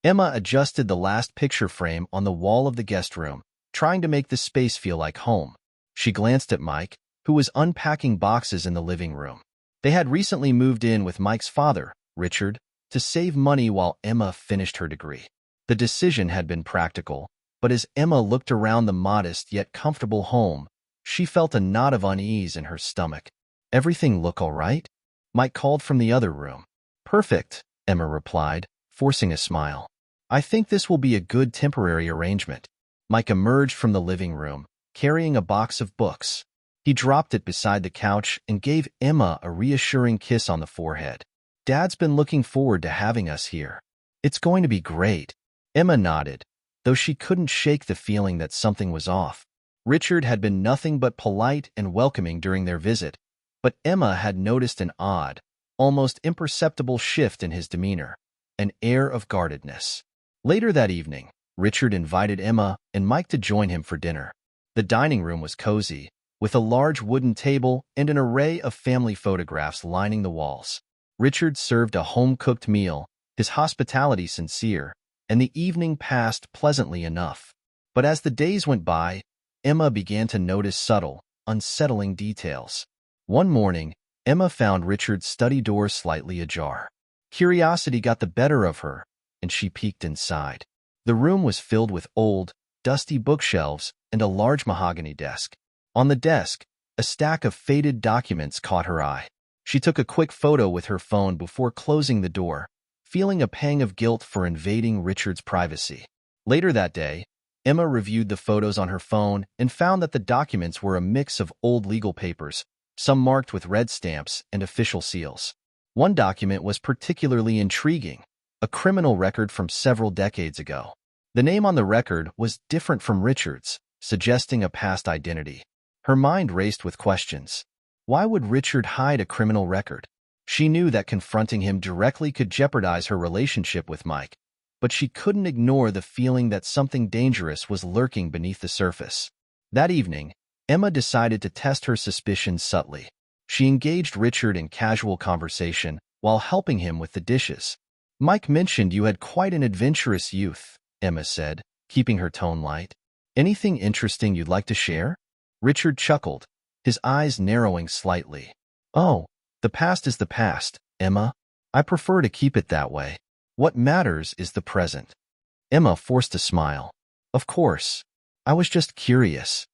Emma adjusted the last picture frame on the wall of the guest room, trying to make the space feel like home. She glanced at Mike, who was unpacking boxes in the living room. They had recently moved in with Mike's father, Richard, to save money while Emma finished her degree. The decision had been practical, but as Emma looked around the modest yet comfortable home, she felt a knot of unease in her stomach. "Everything look all right?" Mike called from the other room. "Perfect," Emma replied, forcing a smile. "I think this will be a good temporary arrangement." Mike emerged from the living room, carrying a box of books. He dropped it beside the couch and gave Emma a reassuring kiss on the forehead. "Dad's been looking forward to having us here. It's going to be great." Emma nodded, though she couldn't shake the feeling that something was off. Richard had been nothing but polite and welcoming during their visit, but Emma had noticed an odd, almost imperceptible shift in his demeanor, an air of guardedness. Later that evening, Richard invited Emma and Mike to join him for dinner. The dining room was cozy, with a large wooden table and an array of family photographs lining the walls. Richard served a home-cooked meal, his hospitality sincere, and the evening passed pleasantly enough. But as the days went by, Emma began to notice subtle, unsettling details. One morning, Emma found Richard's study door slightly ajar. Curiosity got the better of her, and she peeked inside. The room was filled with old, dusty bookshelves and a large mahogany desk. On the desk, a stack of faded documents caught her eye. She took a quick photo with her phone before closing the door, feeling a pang of guilt for invading Richard's privacy. Later that day, Emma reviewed the photos on her phone and found that the documents were a mix of old legal papers, some marked with red stamps and official seals. One document was particularly intriguing, a criminal record from several decades ago. The name on the record was different from Richard's, suggesting a past identity. Her mind raced with questions. Why would Richard hide a criminal record? She knew that confronting him directly could jeopardize her relationship with Mike, but she couldn't ignore the feeling that something dangerous was lurking beneath the surface. That evening, Emma decided to test her suspicions subtly. She engaged Richard in casual conversation while helping him with the dishes. "Mike mentioned you had quite an adventurous youth," Emma said, keeping her tone light. "Anything interesting you'd like to share?" Richard chuckled, his eyes narrowing slightly. "Oh, the past is the past, Emma. I prefer to keep it that way. What matters is the present." Emma forced a smile. "Of course. I was just curious."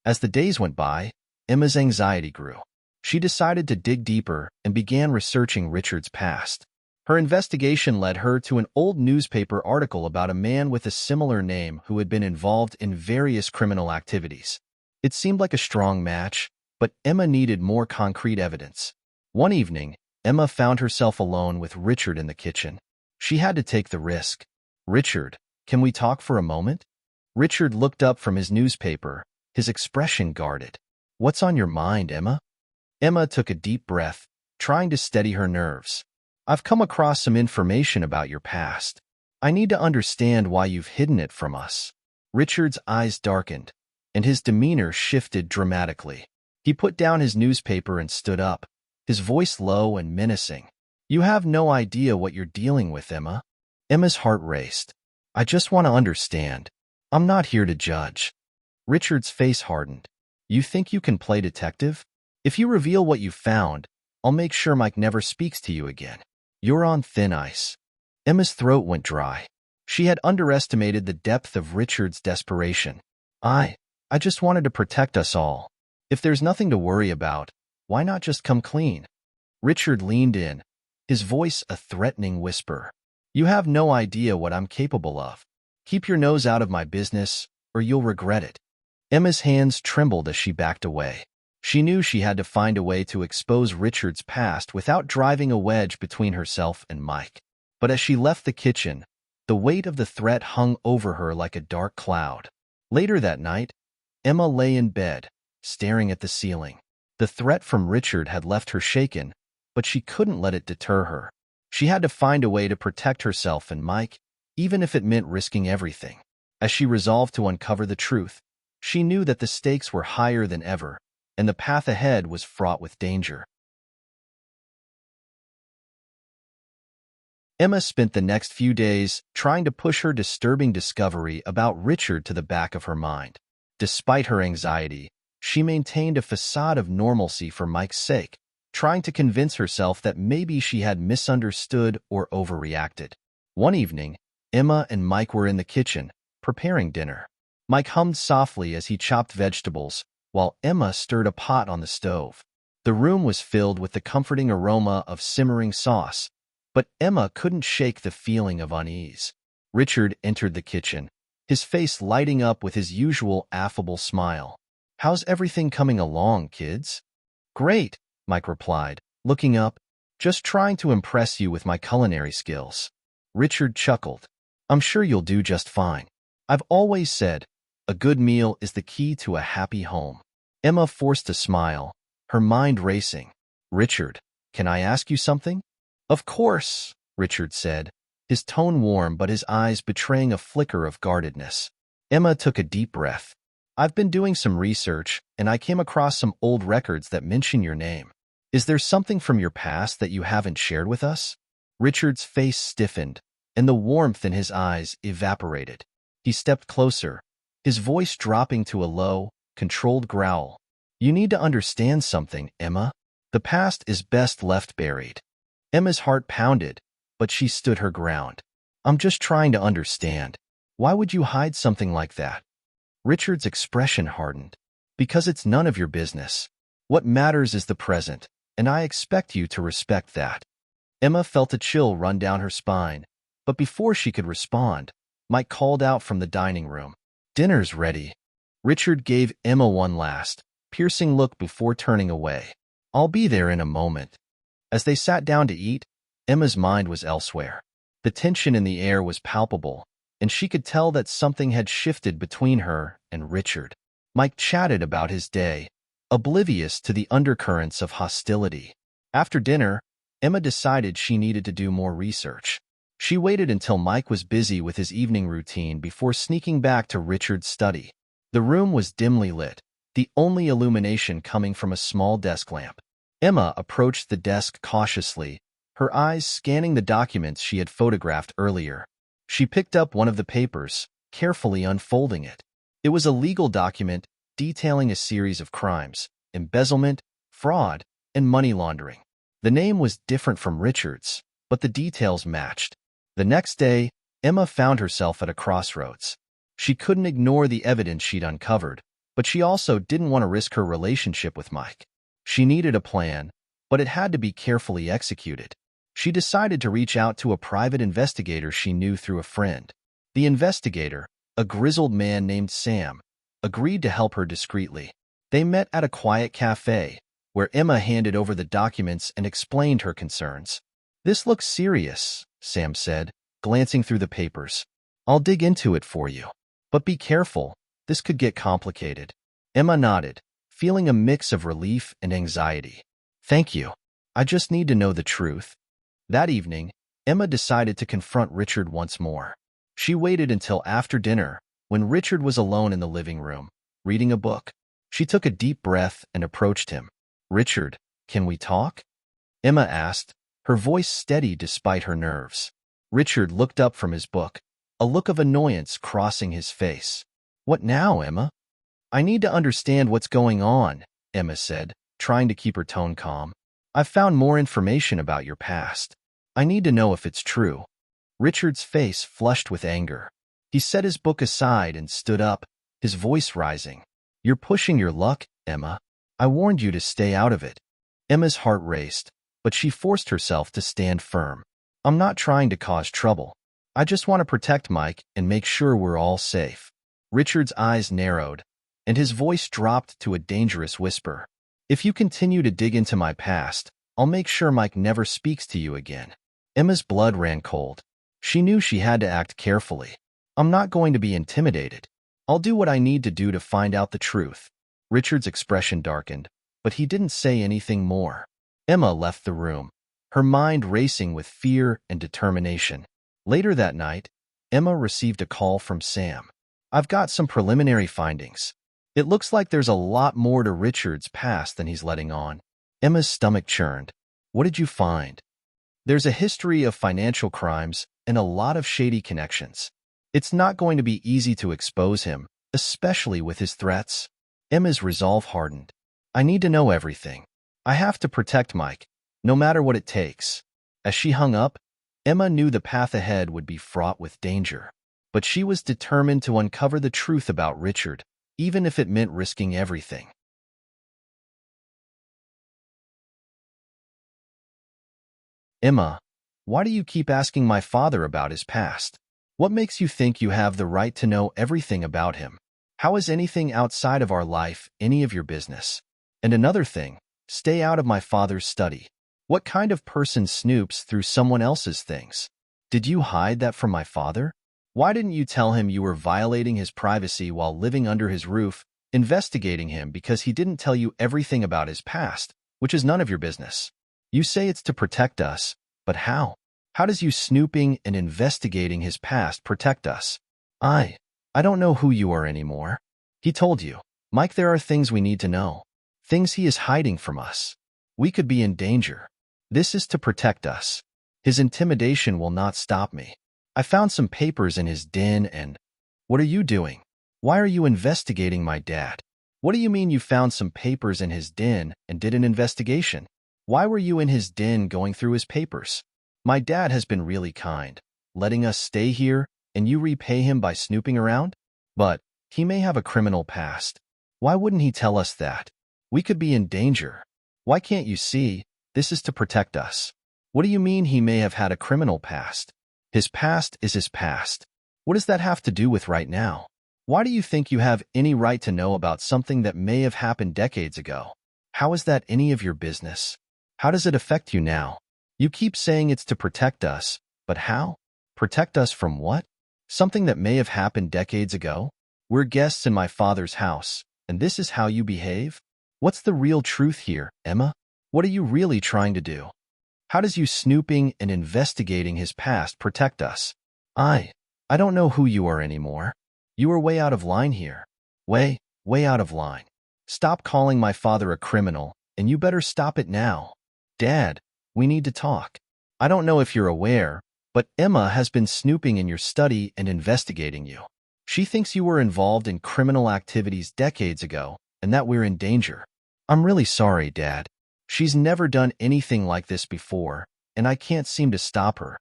As the days went by, Emma's anxiety grew. She decided to dig deeper and began researching Richard's past. Her investigation led her to an old newspaper article about a man with a similar name who had been involved in various criminal activities. It seemed like a strong match, but Emma needed more concrete evidence. One evening, Emma found herself alone with Richard in the kitchen. She had to take the risk. "Richard, can we talk for a moment?" Richard looked up from his newspaper, his expression guarded. "What's on your mind, Emma?" Emma took a deep breath, trying to steady her nerves. "I've come across some information about your past. I need to understand why you've hidden it from us." Richard's eyes darkened, and his demeanor shifted dramatically. He put down his newspaper and stood up, his voice low and menacing. "You have no idea what you're dealing with, Emma." Emma's heart raced. "I just want to understand. I'm not here to judge." Richard's face hardened. "You think you can play detective? If you reveal what you found, I'll make sure Mike never speaks to you again. You're on thin ice." Emma's throat went dry. She had underestimated the depth of Richard's desperation. I just wanted to protect us all. If there's nothing to worry about, why not just come clean?" Richard leaned in, his voice a threatening whisper. "You have no idea what I'm capable of. Keep your nose out of my business, or you'll regret it." Emma's hands trembled as she backed away. She knew she had to find a way to expose Richard's past without driving a wedge between herself and Mike. But as she left the kitchen, the weight of the threat hung over her like a dark cloud. Later that night, Emma lay in bed, staring at the ceiling. The threat from Richard had left her shaken, but she couldn't let it deter her. She had to find a way to protect herself and Mike, even if it meant risking everything. As she resolved to uncover the truth, she knew that the stakes were higher than ever, and the path ahead was fraught with danger. Emma spent the next few days trying to push her disturbing discovery about Richard to the back of her mind. Despite her anxiety, she maintained a facade of normalcy for Mike's sake, trying to convince herself that maybe she had misunderstood or overreacted. One evening, Emma and Mike were in the kitchen, preparing dinner. Mike hummed softly as he chopped vegetables, while Emma stirred a pot on the stove. The room was filled with the comforting aroma of simmering sauce, but Emma couldn't shake the feeling of unease. Richard entered the kitchen, his face lighting up with his usual affable smile. "How's everything coming along, kids?" "Great," Mike replied, looking up. "Just trying to impress you with my culinary skills." Richard chuckled. "I'm sure you'll do just fine. I've always said, a good meal is the key to a happy home." Emma forced a smile, her mind racing. "Richard, can I ask you something?" "Of course," Richard said, his tone warm but his eyes betraying a flicker of guardedness. Emma took a deep breath. "I've been doing some research, and I came across some old records that mention your name. Is there something from your past that you haven't shared with us?" Richard's face stiffened, and the warmth in his eyes evaporated. He stepped closer, his voice dropping to a low, controlled growl. "You need to understand something, Emma. The past is best left buried." Emma's heart pounded, but she stood her ground. "I'm just trying to understand. Why would you hide something like that?" Richard's expression hardened. "Because it's none of your business. What matters is the present, and I expect you to respect that." Emma felt a chill run down her spine, but before she could respond, Mike called out from the dining room. "Dinner's ready." Richard gave Emma one last, piercing look before turning away. "I'll be there in a moment." As they sat down to eat, Emma's mind was elsewhere. The tension in the air was palpable, and she could tell that something had shifted between her and Richard. Mike chatted about his day, oblivious to the undercurrents of hostility. After dinner, Emma decided she needed to do more research. She waited until Mike was busy with his evening routine before sneaking back to Richard's study. The room was dimly lit, the only illumination coming from a small desk lamp. Emma approached the desk cautiously, her eyes scanning the documents she had photographed earlier. She picked up one of the papers, carefully unfolding it. It was a legal document detailing a series of crimes: embezzlement, fraud, and money laundering. The name was different from Richard's, but the details matched. The next day, Emma found herself at a crossroads. She couldn't ignore the evidence she'd uncovered, but she also didn't want to risk her relationship with Mike. She needed a plan, but it had to be carefully executed. She decided to reach out to a private investigator she knew through a friend. The investigator, a grizzled man named Sam, agreed to help her discreetly. They met at a quiet cafe, where Emma handed over the documents and explained her concerns. "This looks serious," Sam said, glancing through the papers. "I'll dig into it for you. But be careful, this could get complicated." Emma nodded, feeling a mix of relief and anxiety. "Thank you. I just need to know the truth." That evening, Emma decided to confront Richard once more. She waited until after dinner, when Richard was alone in the living room, reading a book. She took a deep breath and approached him. "Richard, can we talk?" Emma asked, her voice steady despite her nerves. Richard looked up from his book, a look of annoyance crossing his face. "What now, Emma?" "I need to understand what's going on," Emma said, trying to keep her tone calm. "I've found more information about your past. I need to know if it's true." Richard's face flushed with anger. He set his book aside and stood up, his voice rising. "You're pushing your luck, Emma. I warned you to stay out of it." Emma's heart raced, but she forced herself to stand firm. "I'm not trying to cause trouble. I just want to protect Mike and make sure we're all safe." Richard's eyes narrowed, and his voice dropped to a dangerous whisper. "If you continue to dig into my past, I'll make sure Mike never speaks to you again." Emma's blood ran cold. She knew she had to act carefully. "I'm not going to be intimidated. I'll do what I need to do to find out the truth." Richard's expression darkened, but he didn't say anything more. Emma left the room, her mind racing with fear and determination. Later that night, Emma received a call from Sam. "I've got some preliminary findings. It looks like there's a lot more to Richard's past than he's letting on." Emma's stomach churned. "What did you find?" There's a history of financial crimes and a lot of shady connections. It's not going to be easy to expose him, especially with his threats. Emma's resolve hardened. I need to know everything. I have to protect Mike, no matter what it takes. As she hung up, Emma knew the path ahead would be fraught with danger. But she was determined to uncover the truth about Richard, even if it meant risking everything. Emma, why do you keep asking my father about his past? What makes you think you have the right to know everything about him? How is anything outside of our life any of your business? And another thing, stay out of my father's study. What kind of person snoops through someone else's things? Did you hide that from my father? Why didn't you tell him you were violating his privacy while living under his roof, investigating him because he didn't tell you everything about his past, which is none of your business? You say it's to protect us, but how? How does you snooping and investigating his past protect us? I don't know who you are anymore. He told you. Mike, there are things we need to know. Things he is hiding from us. We could be in danger. This is to protect us. His intimidation will not stop me. I found some papers in his den and… What are you doing? Why are you investigating my dad? What do you mean you found some papers in his den and did an investigation? Why were you in his den going through his papers? My dad has been really kind, letting us stay here, and you repay him by snooping around? But he may have a criminal past. Why wouldn't he tell us that? We could be in danger. Why can't you see? This is to protect us. What do you mean he may have had a criminal past? His past is his past. What does that have to do with right now? Why do you think you have any right to know about something that may have happened decades ago? How is that any of your business? How does it affect you now? You keep saying it's to protect us, but how? Protect us from what? Something that may have happened decades ago? We're guests in my father's house, and this is how you behave? What's the real truth here, Emma? What are you really trying to do? How does you snooping and investigating his past protect us? I don't know who you are anymore. You are way out of line here. Way out of line. Stop calling my father a criminal, and you better stop it now. Dad, we need to talk. I don't know if you're aware, but Emma has been snooping in your study and investigating you. She thinks you were involved in criminal activities decades ago, and that we're in danger. I'm really sorry, Dad. She's never done anything like this before, and I can't seem to stop her.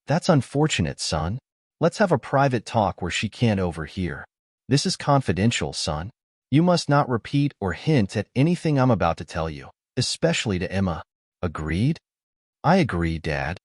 That's unfortunate, son. Let's have a private talk where she can't overhear. This is confidential, son. You must not repeat or hint at anything I'm about to tell you, especially to Emma. Agreed? I agree, Dad.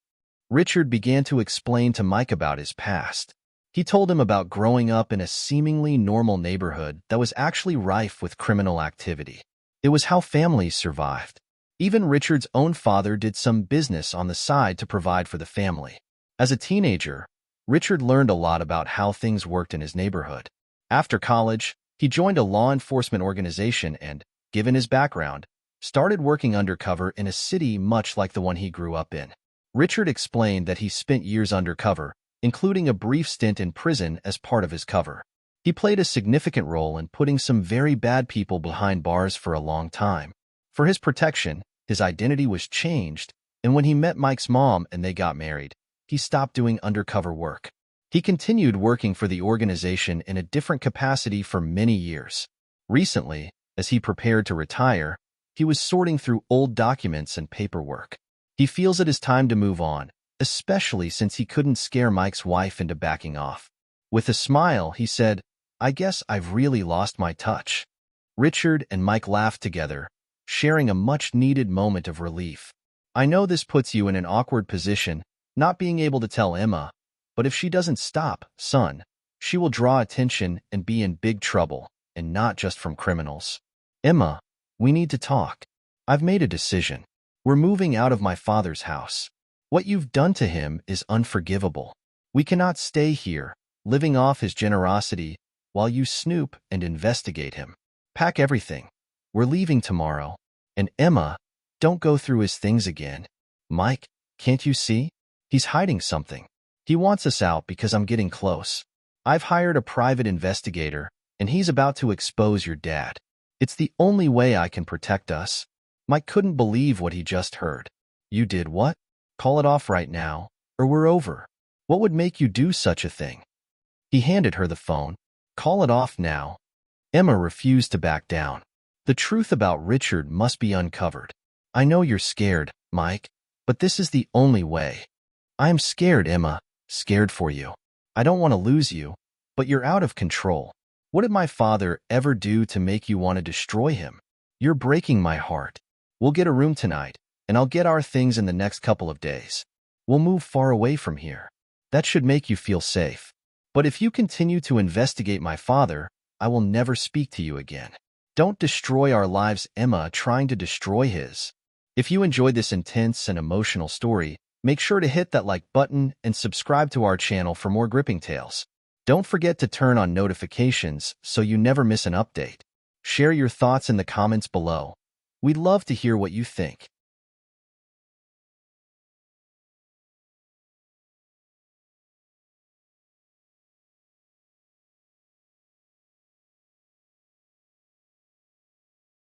Richard began to explain to Mike about his past. He told him about growing up in a seemingly normal neighborhood that was actually rife with criminal activity. It was how families survived. Even Richard's own father did some business on the side to provide for the family. As a teenager, Richard learned a lot about how things worked in his neighborhood. After college, he joined a law enforcement organization and, given his background, started working undercover in a city much like the one he grew up in. Richard explained that he spent years undercover, including a brief stint in prison as part of his cover. He played a significant role in putting some very bad people behind bars for a long time. For his protection, his identity was changed, and when he met Mike's mom and they got married, he stopped doing undercover work. He continued working for the organization in a different capacity for many years. Recently, as he prepared to retire, he was sorting through old documents and paperwork. He feels it is time to move on, especially since he couldn't scare Mike's wife into backing off. With a smile, he said, I guess I've really lost my touch. Richard and Mike laughed together, sharing a much-needed moment of relief. I know this puts you in an awkward position, not being able to tell Emma, but if she doesn't stop, son, she will draw attention and be in big trouble, and not just from criminals. Emma, we need to talk. I've made a decision. We're moving out of my father's house. What you've done to him is unforgivable. We cannot stay here, living off his generosity, while you snoop and investigate him. Pack everything. We're leaving tomorrow. And Emma, don't go through his things again. Mike, can't you see? He's hiding something. He wants us out because I'm getting close. I've hired a private investigator, and he's about to expose your dad. It's the only way I can protect us. Mike couldn't believe what he just heard. You did what? Call it off right now, or we're over. What would make you do such a thing? He handed her the phone. Call it off now. Emma refused to back down. The truth about Richard must be uncovered. I know you're scared, Mike, but this is the only way. I'm scared, Emma, scared for you. I don't want to lose you, but you're out of control. What did my father ever do to make you want to destroy him? You're breaking my heart. We'll get a room tonight, and I'll get our things in the next couple of days. We'll move far away from here. That should make you feel safe. But if you continue to investigate my father, I will never speak to you again. Don't destroy our lives, Emma, trying to destroy his. If you enjoyed this intense and emotional story, make sure to hit that like button and subscribe to our channel for more gripping tales. Don't forget to turn on notifications so you never miss an update. Share your thoughts in the comments below. We'd love to hear what you think.